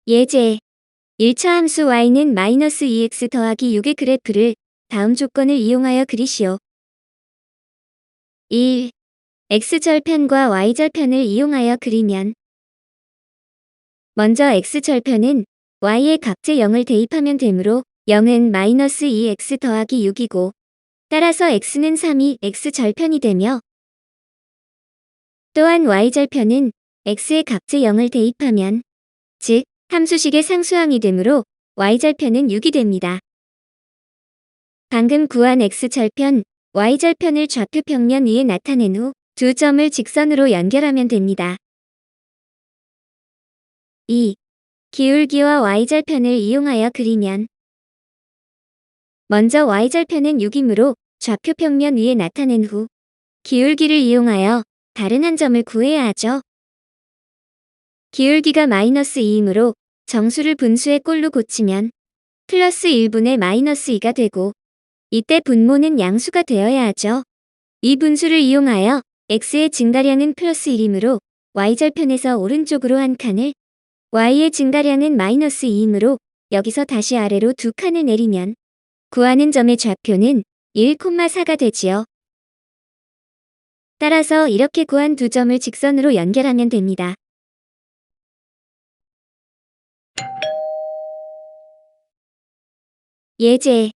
예제 1차 함수 y는 -2x 더하기 6의 그래프를 다음 조건을 이용하여 그리시오. 1. x절편과 y절편을 이용하여 그리면 먼저 x절편은 y의 각제 0을 대입하면 되므로 0은 -2x 더하기 6이고 따라서 x는 3이 x절편이 되며 또한 y절편은 x의 각제 0을 대입하면 즉 함수식의 상수항이 되므로 y절편은 6이 됩니다. 방금 구한 x절편, y절편을 좌표 평면 위에 나타낸 후 두 점을 직선으로 연결하면 됩니다. 2. 기울기와 y절편을 이용하여 그리면 먼저 y절편은 6이므로 좌표 평면 위에 나타낸 후 기울기를 이용하여 다른 한 점을 구해야 하죠. 기울기가 -2이므로 정수를 분수의 꼴로 고치면 플러스 1분의 -2가 되고 이때 분모는 양수가 되어야 하죠. 이 분수를 이용하여 x의 증가량은 플러스 1이므로 y절편에서 오른쪽으로 한 칸을 y의 증가량은 -2이므로 여기서 다시 아래로 두 칸을 내리면 구하는 점의 좌표는 1,4가 되지요. 따라서 이렇게 구한 두 점을 직선으로 연결하면 됩니다. 예제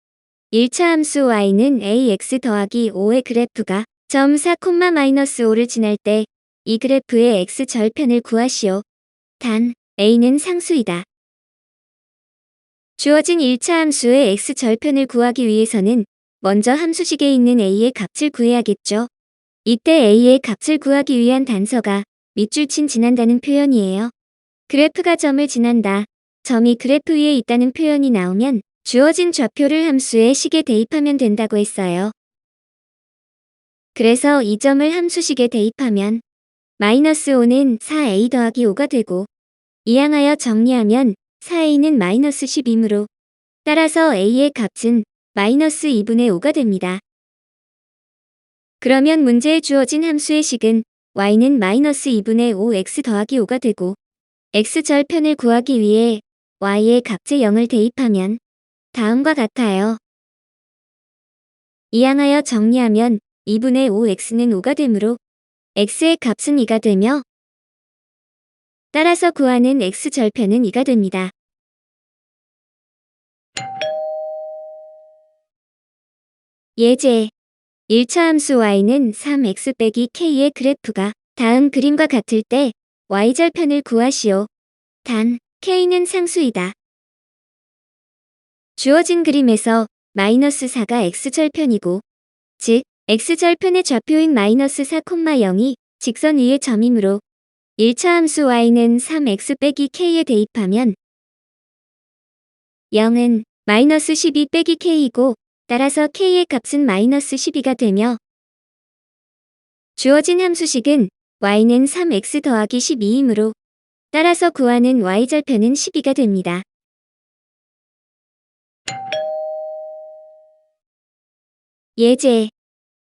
1차 함수 y는 ax 더하기 5의 그래프가 점 4,-5를 지날 때 이 그래프의 x절편을 구하시오. 단 a는 상수이다. 주어진 1차 함수의 x절편을 구하기 위해서는 먼저 함수식에 있는 a의 값을 구해야겠죠. 이때 a의 값을 구하기 위한 단서가 밑줄 친 지난다는 표현이에요. 그래프가 점을 지난다, 점이 그래프 위에 있다는 표현이 나오면 주어진 좌표를 함수의 식에 대입하면 된다고 했어요. 그래서 이 점을 함수식에 대입하면 -5는 4a 더하기 5가 되고 이항하여 정리하면 4a는 -10이므로 따라서 a의 값은 -2분의 5가 됩니다. 그러면 문제에 주어진 함수의 식은 y는 -2분의 5x 더하기 5가 되고 x절편을 구하기 위해 y의 값제 0을 대입하면 다음과 같아요. 이항하여 정리하면 2분의 5x는 5가 되므로 x의 값은 2가 되며 따라서 구하는 x절편은 2가 됩니다. 예제 1차 함수 y는 3x 빼기 k의 그래프가 다음 그림과 같을 때 y절편을 구하시오. 단 k는 상수이다. 주어진 그림에서 -4가 x절편이고 즉 x절편의 좌표인 -4,0이 직선 위의 점이므로 1차 함수 y는 3x 빼기 k에 대입하면 0은 -12 빼기 k이고 따라서 k의 값은 -12가 되며 주어진 함수식은 y는 3x 더하기 12이므로 따라서 구하는 y절편은 12가 됩니다. 예제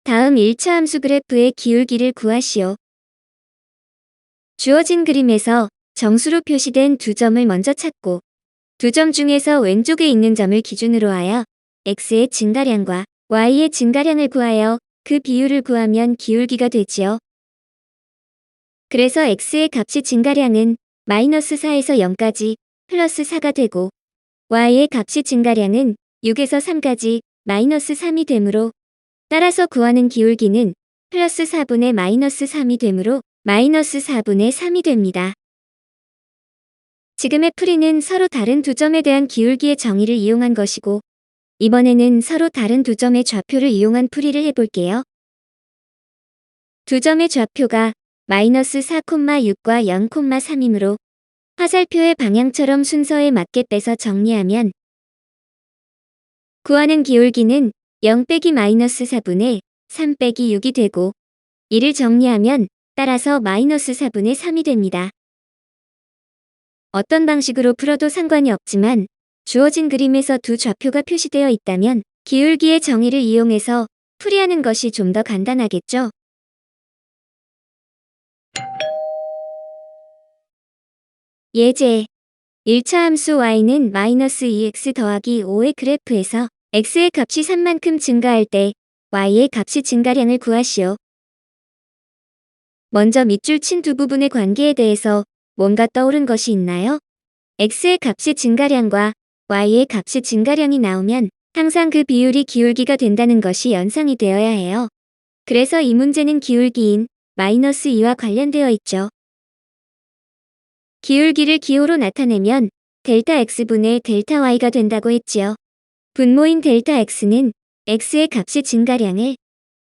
다음 1차 함수 그래프의 기울기를 구하시오. 주어진 그림에서 정수로 표시된 두 점을 먼저 찾고 두 점 중에서 왼쪽에 있는 점을 기준으로 하여 x의 증가량과 y의 증가량을 구하여 그 비율을 구하면 기울기가 되지요. 그래서 x의 값이 증가량은 -4에서 0까지 플러스 4가 되고 y의 값이 증가량은 6에서 3까지 -3이 되므로 따라서 구하는 기울기는 플러스 4분의 -3이 되므로 -4분의 3이 됩니다. 지금의 풀이는 서로 다른 두 점에 대한 기울기의 정의를 이용한 것이고 이번에는 서로 다른 두 점의 좌표를 이용한 풀이를 해볼게요. 두 점의 좌표가 -4,6과 0,3이므로 화살표의 방향처럼 순서에 맞게 빼서 정리하면 구하는 기울기는 0 빼기 -4분의 3 빼기 6이 되고 이를 정리하면 따라서 -4분의 3이 됩니다. 어떤 방식으로 풀어도 상관이 없지만 주어진 그림에서 두 좌표가 표시되어 있다면 기울기의 정의를 이용해서 풀이하는 것이 좀 더 간단하겠죠? 예제 1차 함수 y는 마이너스 2x 더하기 5의 그래프에서 x의 값이 3만큼 증가할 때 y의 값이 증가량을 구하시오. 먼저 밑줄 친 두 부분의 관계에 대해서 뭔가 떠오른 것이 있나요? x의 값이 증가량과 y의 값이 증가량이 나오면 항상 그 비율이 기울기가 된다는 것이 연상이 되어야 해요. 그래서 이 문제는 기울기인 마이너스 2와 관련되어 있죠. 기울기를 기호로 나타내면 델타 x분의 델타 y가 된다고 했지요. 분모인 델타 x는 x의 값이 증가량을,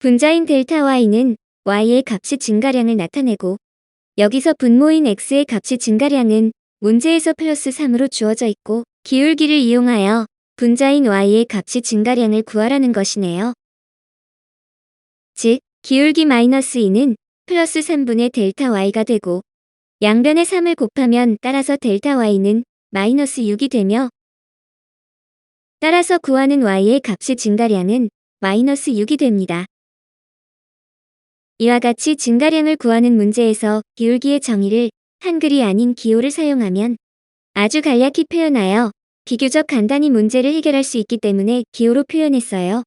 분자인 델타 y는 y의 값이 증가량을 나타내고, 여기서 분모인 x의 값이 증가량은 문제에서 플러스 3으로 주어져 있고, 기울기를 이용하여 분자인 y의 값이 증가량을 구하라는 것이네요. 즉, 기울기 마이너스 2는 플러스 3분의 델타 y가 되고, 양변에 3을 곱하면 따라서 델타 y는 마이너스 6이 되며, 따라서 구하는 y의 값이 증가량은 마이너스 6이 됩니다. 이와 같이 증가량을 구하는 문제에서 기울기의 정의를 한글이 아닌 기호를 사용하면 아주 간략히 표현하여 비교적 간단히 문제를 해결할 수 있기 때문에 기호로 표현했어요.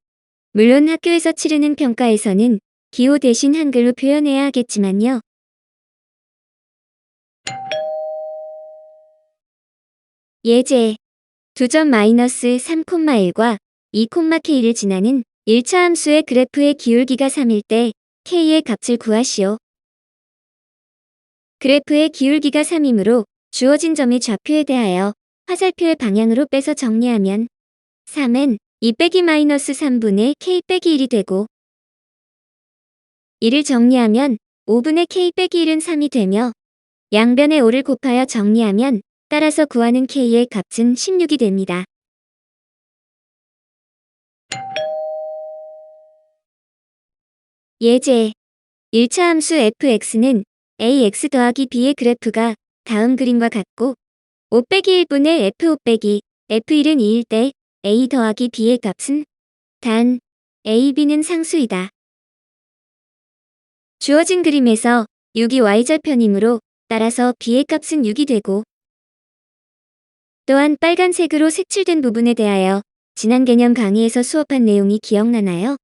물론 학교에서 치르는 평가에서는 기호 대신 한글로 표현해야 하겠지만요. 예제 2점 마이너스 3,1과 2,k를 지나는 1차 함수의 그래프의 기울기가 3일 때 k의 값을 구하시오. 그래프의 기울기가 3이므로 주어진 점의 좌표에 대하여 화살표의 방향으로 빼서 정리하면 3은 2 빼기 마이너스 3분의 k 빼기 1이 되고, 1을 정리하면 5분의 k 빼기 1은 3이 되며, 양변에 5를 곱하여 정리하면 따라서 구하는 k의 값은 16이 됩니다. 예제 1차 함수 fx는 ax 더하기 b의 그래프가 다음 그림과 같고, 5 빼기 1분의 f5 빼기 f1은 2일 때 a 더하기 b의 값은 단 a, b는 상수이다. 주어진 그림에서 6이 y절편이므로 따라서 b의 값은 6이 되고, 또한 빨간색으로 색칠된 부분에 대하여 지난 개념 강의에서 수업한 내용이 기억나나요?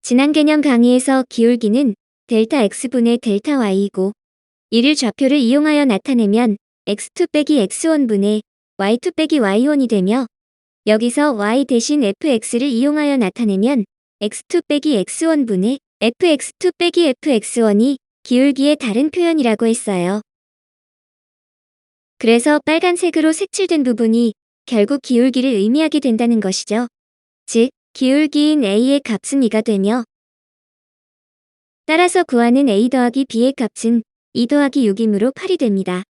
지난 개념 강의에서 기울기는 델타 x분의 델타 y이고, 이를 좌표를 이용하여 나타내면 x2 빼기 x1분의 y2 빼기 y1이 되며, 여기서 y 대신 fx를 이용하여 나타내면 x2 빼기 x1분의 fx2 빼기 fx1이 기울기의 다른 표현이라고 했어요. 그래서 빨간색으로 색칠된 부분이 결국 기울기를 의미하게 된다는 것이죠. 즉, 기울기인 a의 값은 2가 되며, 따라서 구하는 a 더하기 b의 값은 2 더하기 6이므로 8이 됩니다.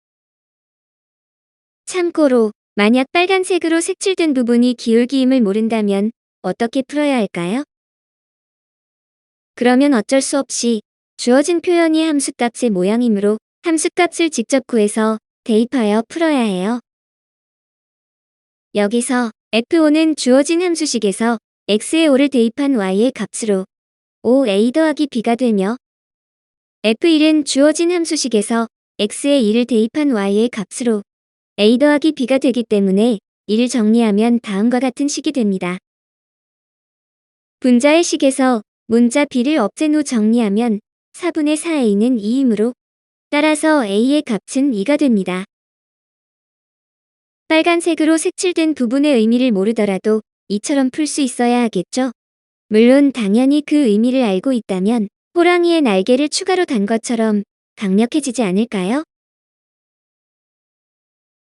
참고로 만약 빨간색으로 색칠된 부분이 기울기임을 모른다면 어떻게 풀어야 할까요? 그러면 어쩔 수 없이 주어진 표현이 함수값의 모양이므로 함수값을 직접 구해서 대입하여 풀어야 해요. 여기서 f5는 주어진 함수식에서 x의 5를 대입한 y의 값으로 5a 더하기 b가 되며, f1은 주어진 함수식에서 x의 2를 대입한 y의 값으로 a 더하기 b가 되기 때문에 이를 정리하면 다음과 같은 식이 됩니다. 분자의 식에서 문자 b를 없앤 후 정리하면 4분의 4a는 2이므로 따라서 a의 값은 2가 됩니다. 빨간색으로 색칠된 부분의 의미를 모르더라도 이처럼 풀 수 있어야 하겠죠? 물론 당연히 그 의미를 알고 있다면 호랑이의 날개를 추가로 단 것처럼 강력해지지 않을까요?